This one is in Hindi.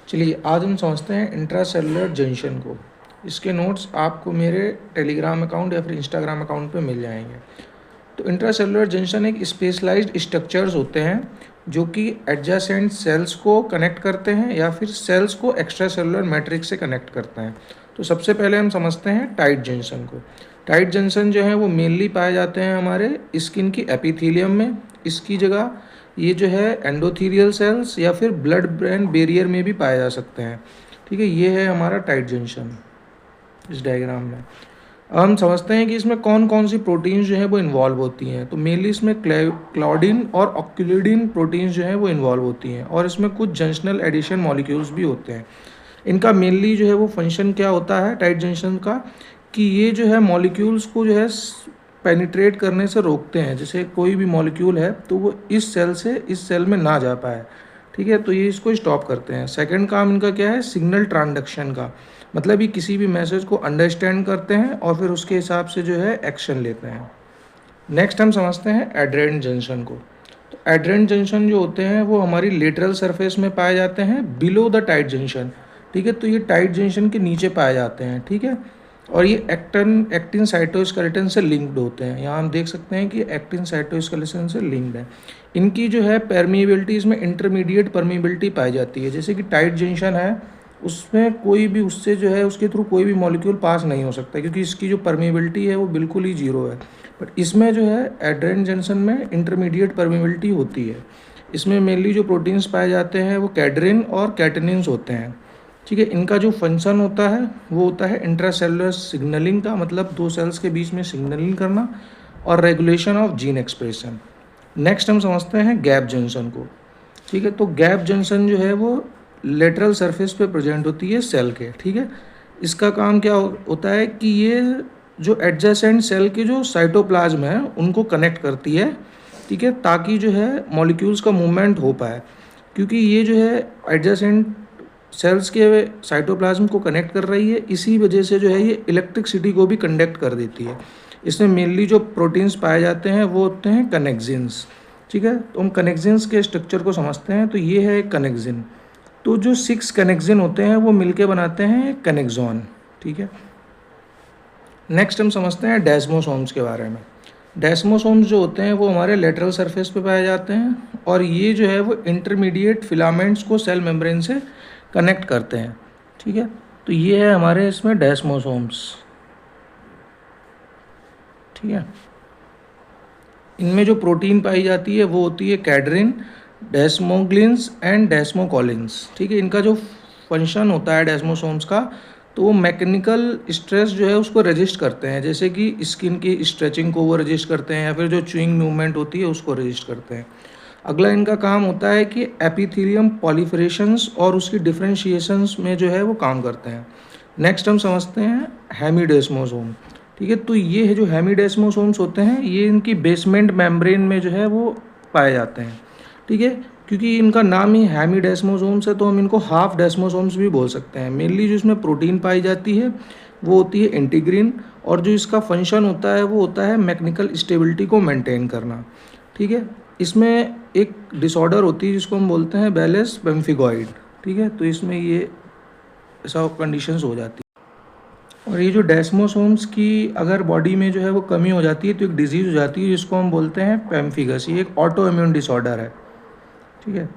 चलिए आज हम समझते हैं इंट्रासेलुलर जंक्शन को। इसके नोट्स आपको मेरे टेलीग्राम अकाउंट या फिर इंस्टाग्राम अकाउंट पे मिल जाएंगे। तो इंट्रासेलुलर जंक्शन एक स्पेशलाइज्ड स्ट्रक्चर्स होते हैं जो कि एडजेसेंट सेल्स को कनेक्ट करते हैं या फिर सेल्स को एक्स्ट्रा सेलुलर मैट्रिक्स से कनेक्ट करते हैं। तो सबसे पहले हम समझते हैं टाइट जंक्शन को। टाइट जंक्शन जो है वो मेनली पाए जाते हैं हमारे स्किन की एपिथेलियम में। इसकी जगह ये जो है एंडोथीलियल सेल्स या फिर ब्लड ब्रेन बैरियर में भी पाए जा सकते हैं। ठीक है, ये है हमारा टाइट जंक्शन इस डायग्राम में। अब हम समझते हैं कि इसमें कौन कौन सी प्रोटीन्स जो है वो इन्वॉल्व होती हैं। तो मेनली इसमें क्लॉडिन और ऑक्यूलिडिन प्रोटीन्स जो है वो इन्वॉल्व होती हैं और इसमें कुछ जंक्शनल एडिशन मॉलिक्यूल्स भी होते हैं। इनका मेनली जो है वो फंक्शन क्या होता है टाइट जंक्शन का, कि ये जो है मॉलिक्यूल्स को जो है पेनिट्रेट करने से रोकते हैं। जैसे कोई भी मॉलिक्यूल है तो वो इस सेल से इस सेल में ना जा पाए। ठीक है, तो ये इसको स्टॉप करते हैं। सेकंड काम इनका क्या है, सिग्नल ट्रांसडक्शन का, मतलब ये किसी भी मैसेज को अंडरस्टैंड करते हैं और फिर उसके हिसाब से जो है एक्शन लेते हैं। नेक्स्ट हम समझते हैं एड्रेनेट जंक्शन को। तो एड्रेनेट जंक्शन जो होते हैं वो हमारी लेटरल सरफेस में पाए जाते हैं बिलो द टाइट जंक्शन। ठीक है, तो ये टाइट जंक्शन के नीचे पाए जाते हैं। ठीक है, और ये एक्टिन साइटोस्केलेटन से लिंक्ड होते हैं। यहाँ हम देख सकते हैं कि एक्टिन साइटोस्केलेटन से लिंक्ड है। इनकी जो है परमिएबिलिटी, इसमें इंटरमीडिएट परमिएबिलिटी पाई जाती है। जैसे कि टाइट जंक्शन है उसमें कोई भी उससे जो है उसके थ्रू कोई भी मॉलिक्यूल पास नहीं हो सकता क्योंकि इसकी जो परमिएबिलिटी है वो बिल्कुल ही जीरो है। बट इसमें जो है एड्रेनेट जंक्शन में इंटरमीडिएट परमिएबिलिटी होती है। इसमें मेनली जो प्रोटीन्स पाए जाते हैं वो कैडरिन और कैटेनिन्स होते हैं। ठीक है, इनका जो फंक्शन होता है वो होता है इंट्रासेलुलर सिग्नलिंग का, मतलब दो सेल्स के बीच में सिग्नलिंग करना, और regulation of gene expression. Next हम समझते हैं गैप जंक्शन को। ठीक है, तो गैप जंक्शन जो है वो लेटरल सरफेस पे प्रेजेंट होती है सेल के। ठीक है, इसका काम क्या होता है कि ये जो एडजेसेंट सेल के जो साइटोप्लाज्म है उनको कनेक्ट करती है। ठीक है, ताकि जो है मॉलिक्यूल्स का मूवमेंट हो पाए, क्योंकि ये जो है एडजेसेंट सेल्स के साइटोप्लाज्म को कनेक्ट कर रही है, इसी वजह से जो है ये इलेक्ट्रिसिटी को भी कंडक्ट कर देती है। इसमें मेनली जो प्रोटीन्स पाए जाते हैं वो होते हैं कनेक्जिन्स। ठीक है, तो हम कनेक्जिन्स के स्ट्रक्चर को समझते हैं। तो ये है कनेक्जिन। तो जो 6 कनेक्जिन होते हैं वो मिलके बनाते हैं कनेक्सॉन। ठीक है, नेक्स्ट हम समझते हैं डेस्मोसोम्स के बारे में। डेस्मोसोम्स जो होते हैं वो हमारे लेटरल सरफेस पे पाए जाते हैं और ये जो है वो इंटरमीडिएट फिलामेंट्स को सेल मेम्ब्रेन से कनेक्ट करते हैं। ठीक है, तो ये है हमारे इसमें डेस्मोसोम्स। ठीक है, इनमें जो प्रोटीन पाई जाती है वो होती है कैडरिन, डेस्मोग्लिन्स एंड डेस्मोकोलिन्स। ठीक है, इनका जो फंक्शन होता है डेस्मोसोम्स का, तो वो मैकेनिकल स्ट्रेस जो है उसको रजिस्ट करते हैं। जैसे कि स्किन की स्ट्रेचिंग को वो रजिस्ट करते हैं या फिर जो च्यूइंग मूवमेंट होती है उसको रजिस्ट करते हैं। अगला इनका काम होता है कि एपिथेलियम पॉलीफरेशंस और उसकी डिफ्रेंशिएशंस में जो है वो काम करते हैं। नेक्स्ट हम समझते हैं हेमीडेस्मोसोम। ठीक है, तो ये है जो हेमीडेस्मोसोम्स होते हैं ये इनकी बेसमेंट मेम्ब्रेन में जो है वो पाए जाते हैं। ठीक है, क्योंकि इनका नाम ही हेमीडेस्मोसोम्स है तो हम इनको हाफ डेस्मोसोम्स भी बोल सकते हैं। मेनली जो इसमें प्रोटीन पाई जाती है वो होती है इंटीग्रिन, और जो इसका फंक्शन होता है वो होता है मैकेनिकल स्टेबिलिटी को मेंटेन करना। ठीक है, इसमें एक डिसऑर्डर होती है जिसको हम बोलते हैं बैलेस पेम्फिगॉइड। ठीक है, तो इसमें ये ऐसा कंडीशंस हो जाती है। और ये जो डेस्मोसोम्स की अगर बॉडी में जो है वो कमी हो जाती है तो एक डिजीज़ हो जाती है जिसको हम बोलते हैं पेम्फिगस। ये एक ऑटो इम्यून डिसऑर्डर है। ठीक है,